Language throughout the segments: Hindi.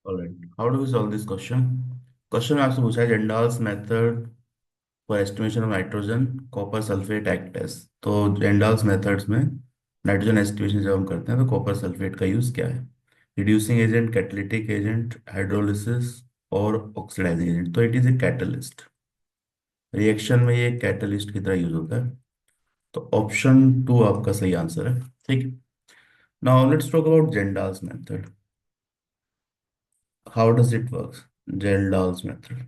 Alright. How do we solve this question? Question में आपसे पूछा है Kjeldahl's method for estimation of nitrogen copper sulphate act test. तो जेंडाल्स मेथड्स में नाइट्रोजन एस्टिमेशन जब हम करते हैं तो कॉपर सल्फेट का यूज़ क्या है? Reducing agent, catalytic agent, hydrolysis और ऑक्सीडाइजिंग एजेंट। तो it is a catalyst. Reaction में ये कैटलिस्ट की तरह यूज होता है। तो ऑप्शन टू आपका सही आंसर है। ठीक। Now let's talk about Kjeldahl's method. How does it work? Kjeldahl's method.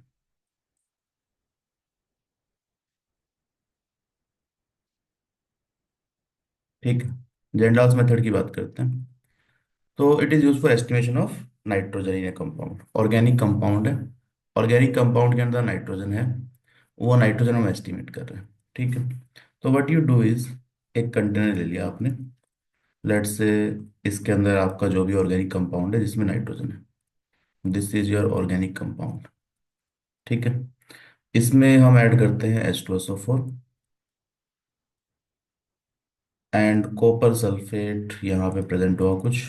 ठीक है। जेंडाल्स मेथड की बात करते हैं। तो it is use for estimation of nitrogen in a compound. Organic compound है। ऑर्गेनिक कंपाउंड के अंदर नाइट्रोजन है। वो नाइट्रोजन हम एस्टिमेट कर रहे हैं। ठीक है। तो व्हाट यू डू इज, एक कंटेनर ले लिया आपने। लेट्स से इसके अंदर आपका जो भी ऑर्गेनिक कंपाउंड है जिसमें नाइट्रोजन है, this is your organic compound. ठीक है। इसमें हम ऐड करते हैं H2SO4 एंड कॉपर सल्फेट यहाँ पे प्रेजेंट हुआ कुछ।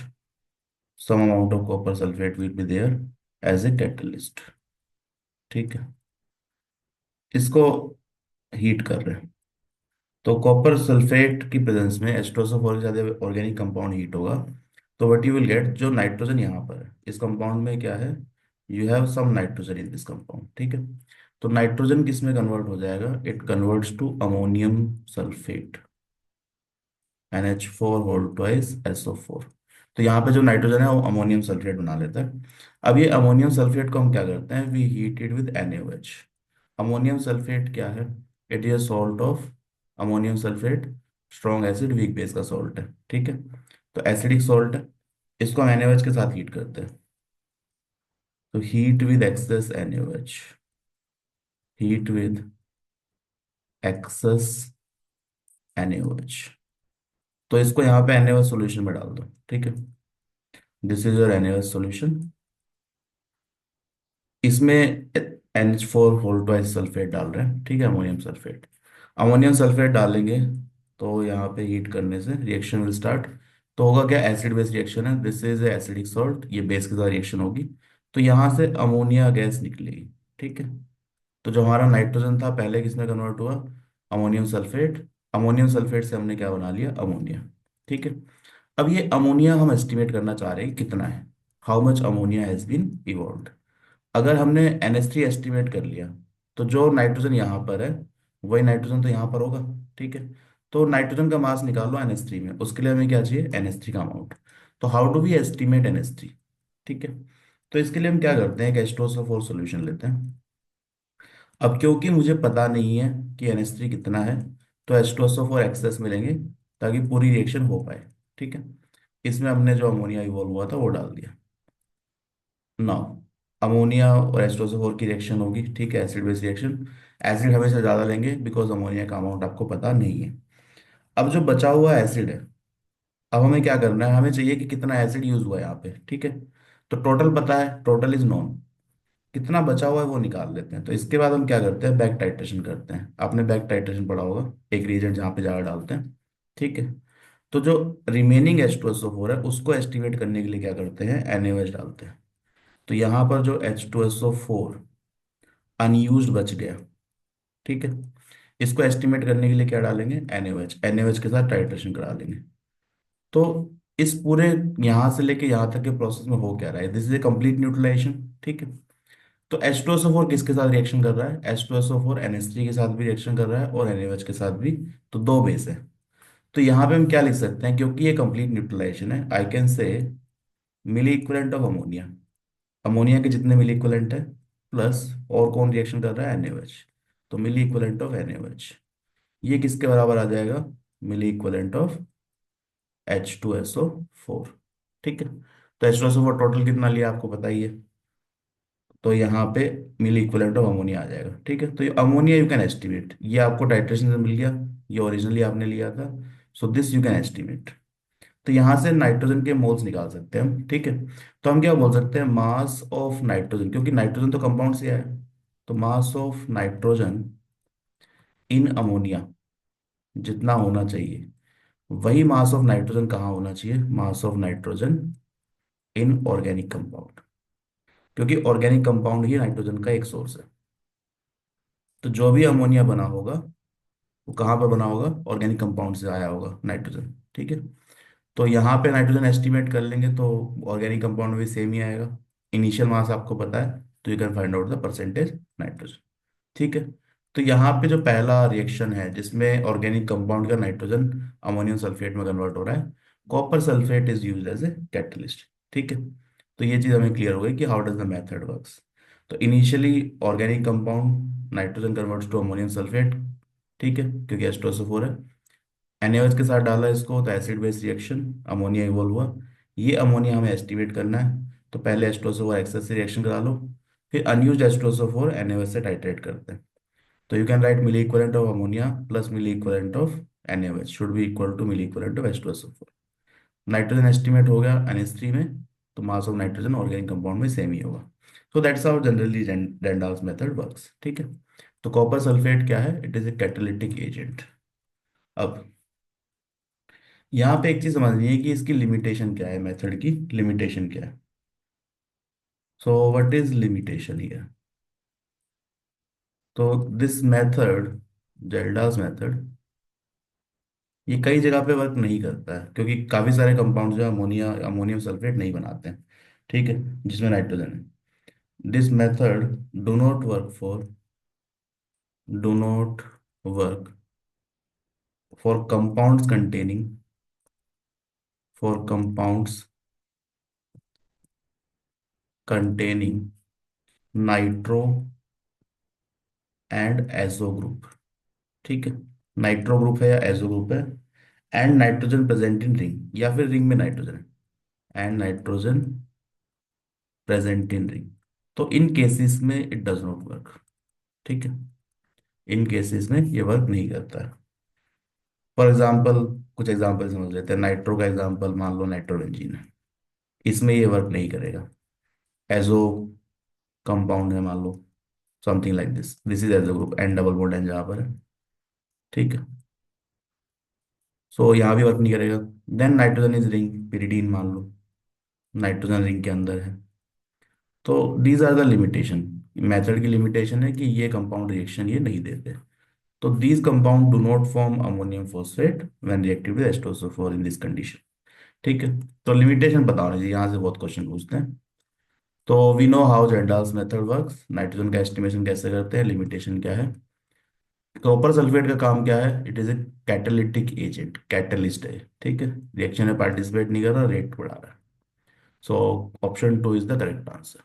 Some amount of copper sulphate will be there as a catalyst. ठीक है। इसको हीट कर रहे हैं। तो कॉपर सल्फेट की प्रेजेंस में H2SO4 के साथ ऑर्गेनिक कंपाउंड हीट होगा। तो व्हाट यू विल गेट, जो नाइट्रोजन यहाँ पर है इस कंपाउंड में क्या है, you have some nitrogen in this compound. ठीक है। तो नाइट्रोजन किस में कन्वर्ट हो जाएगा? It converts to ammonium sulphate, NH4 whole twice SO4। तो यहाँ पे जो नाइट्रोजन है वो अमोनियम सल्फेट बना लेता है। अब ये अमोनियम सल्फेट को हम क्या करते हैं, we heat it with NaOH। Ammonium sulphate क्या है? It is salt of ammonium sulphate, strong acid weak base का सॉल्ट है। ठीक है। तो एसिडिक सॉल्ट है। इसको हम NaOH के साथ हीट करते हैं। तो heat with excess NaOH, heat with excess NaOH। तो इसको यहाँ पे NaOH सॉल्यूशन में डाल दो। ठीक है। This is your NaOH solution. इसमें NH4 होल ट्वाइस सल्फेट डाल रहे हैं। ठीक है, अमोनियम सल्फेट। अमोनियम सल्फेट डालेंगे तो यहाँ पे हीट करने से रिएक्शन विल स्टार्ट। तो होगा क्या, एसिड बेस रिएक्शन है, दिस इज एसिडिक सॉल्ट, ये बेस के साथ रिएक्शन होगी। तो यहाँ से अमोनिया गैस निकलेगी। ठीक है। तो जो हमारा नाइट्रोजन था पहले किसमें कन्वर्ट हुआ? Ammonium sulphate. अमोनियम सल्फेट से हमने क्या बना लिया? अमोनिया। ठीक है। अब ये अमोनिया हम एस्टिमेट करना चाह रहे हैं कितना है, how much ammonia has been evolve. अगर हमने NH3 एस्टिमेट कर लिया तो जो नाइट्रोजन यहाँ पर है वही नाइट्रोजन तो यहाँ पर होगा। ठीक है। तो नाइट्रोजन का मास निकालो NH3 में, उसके लिए हमें क्या चाहिए? NH3 का अमाउंट। तो how do we estimate NH3? ठीक है। तो इसके लिए हम क्या करते हैं, एक H2SO4 सोल्यूशन लेते हैं। अब क्योंकि मुझे पता नहीं है कि NH3 कितना है, तो H2SO4 एक्सेस में लेंगे ताकि पूरी रिएक्शन हो पाए। ठीक है। इसमें हमने जो अमोनिया इवॉल्व हुआ था वो डाल दिया। नाउ अमोनिया और H2SO4 की रिएक्शन होगी। ठीक है, एसिड बेस रिएक्शन। एसिड हमेशा ज़्यादा लेंगे बिकॉज अमोनिया का अमाउंट आपको पता नहीं है। अब जो बचा हुआ एसिड है, अब हमें क्या करना है, हमें चाहिए कि कितना एसिड यूज हुआ है यहाँ पे। ठीक है। तो टोटल पता है, टोटल इज नोन। कितना बचा हुआ है वो निकाल लेते हैं। तो इसके बाद हम क्या करते हैं, बैक टाइट्रेशन करते हैं। आपने बैक टाइट्रेशन पढ़ा होगा, एक रिएजेंट जहाँ पे जाकर डालते हैं। ठीक है। तो जो रिमेनिंग H2SO4 है उसको एस्टिमेट करने के लिए क्या करते हैं, NaOH डालते हैं। तो यहाँ पर जो H2SO4 अनयूज्ड बच गया। ठीक है। इसको एस्टिमेट करने के लिए क्या डालेंगे, NaOH। NaOH के साथ टाइट्रेशन करा लेंगे। तो इस पूरे यहाँ से लेके यहाँ तक के प्रोसेस में हो क्या रहा है, this is a complete neutralisation. ठीक है। तो H2SO4 किसके साथ रिएक्शन कर रहा है? H2SO4 NH3 के साथ भी रिएक्शन कर रहा है और NaOH के साथ भी। तो दो बेस है। तो यहाँ पे हम क्या लिख सकते हैं, क्योंकि ये कंप्लीट न्यूट्रलाइजेशन है, I can say milliequivalent of ammonia. Ammonia के जितने मिली इक्विवेलेंट है प्लस और कौन रिएक्शन कर रहा है, NaOH। तो मिली इक्विवेलेंट ऑफ NaOH ये किसके बराबर आ जाएगा, मिली इक्विवेलेंट ऑफ H2SO4। ठीक है। तो H2SO4 टोटल कितना लिया आपको पता ही है। तो यहाँ पे मिली इक्विवेलेंट ऑफ अमोनिया आ जाएगा। ठीक है। तो ये अमोनिया यू कैन एस्टिमेट, ये आपको टाइट्रेशन से मिल गया, ये ओरिजिनली आपने लिया था। So this you can estimate. तो यहाँ से नाइट्रोजन के मोल्स निकाल सकते हैं हम। ठीक है। तो हम क्या बोल सकते हैं, मास ऑफ नाइट्रोजन, क्योंकि नाइट्रोजन तो कंपाउंड से है। तो mass of nitrogen in ammonia जितना होना चाहिए, वही मास ऑफ नाइट्रोजन कहाँ होना चाहिए, मास of nitrogen in organic compound. क्योंकि ऑर्गेनिक कंपाउंड ही नाइट्रोजन का एक सोर्स है। तो जो भी अमोनिया बना होगा वो कहाँ पर बना होगा, ऑर्गेनिक कंपाउंड से आया होगा नाइट्रोजन। ठीक है। तो यहाँ पे नाइट्रोजन एस्टिमेट कर लेंगे तो ऑर्गेनिक कंपाउंड भी सेम ही आएगा। इनिशियल मास आपको पता है, तो you can find out the percentage nitrogen. ठीक है। तो यहाँ पे जो पहला रिएक्शन है जिसमें ऑर्गेनिक कंपाउंड का नाइट्रोजन अमोनियम सल्फेट में कन्वर्ट हो रहा है, copper sulphate is used as a catalyst. ठीक है। तो ये चीज़ हमें क्लियर हो गई कि how does the method works. तो initially organic compound nitrogen converts to ammonium sulphate. ठीक है, क्योंकि H2SO4 है। NaOH के साथ डाला इसको तो acid base reaction, ammonia evolve हुआ। ये अमोनिया हमें एस्टिमेट करना है, तो पहले H2SO4 एक्सेस से रिएक्शन करा लो, फिर अनयूज्ड H2SO4 NaOH से टाइट्रेट करते हैं। तो you can write milliequivalent of ammonia plus milliequivalent of NaOH should be equal to milliequivalent of H2SO4। Nitrogen estimate हो गया NH3 में, तो mass of nitrogen organic compound में सेम ही होगा। So that's how generally Kjeldahl's method works. ठीक है। तो कॉपर सल्फेट क्या है, it is a catalytic agent. अब यहाँ पे एक चीज समझनी है कि इसकी लिमिटेशन क्या है, मेथड की लिमिटेशन क्या है। So what is limitation here. तो दिस मेथड, जेल्डास मेथड, ये कई जगह पे वर्क नहीं करता है क्योंकि काफी सारे कंपाउंड जो अमोनिया अमोनियम सल्फेट नहीं बनाते हैं। ठीक है, जिसमें नाइट्रोजन है। This method do not work for do not work for compounds containing for compounds containing nitro and azo group. ठीक है, नाइट्रो ग्रुप है या एजो ग्रुप है, and nitrogen present in ring, या फिर रिंग में नाइट्रोजन है and nitrogen present in ring, तो इन केसेस में इट डज नॉट वर्क। ठीक है, इन केसेस में ये वर्क नहीं करता है। फॉर एग्जाम्पल, कुछ एग्जाम्पल समझ लेते हैं। नाइट्रो का एग्जाम्पल मान लो नाइट्रोबेंजीन है, इसमें ये वर्क नहीं करेगा। एजो कंपाउंड है मान लो, something like this is azo group, N double bond N जहाँ पर है। ठीक है, सो यहाँ भी वर्क नहीं करेगा। Then nitrogen is ring, pyridine मान लो नाइट्रोजन रिंग के अंदर है। तो these are the limitation, method की लिमिटेशन है कि ये कंपाउंड रिएक्शन ये नहीं देते। तो these compound do not form ammonium phosphate when reacted with H2SO4 in this condition. ठीक है, तो लिमिटेशन बताओ जी, यहाँ से बहुत क्वेश्चन पूछते हैं। तो we know how Kjeldahl's method works, nitrogen का एस्टिमेशन कैसे करते हैं, लिमिटेशन क्या है। कॉपर सल्फेट का काम क्या है, it is a catalytic agent, catalyst है। ठीक है, रिएक्शन में पार्टिसिपेट नहीं कर रहा, रेट बढ़ा रहा है। So option 2 is the correct answer.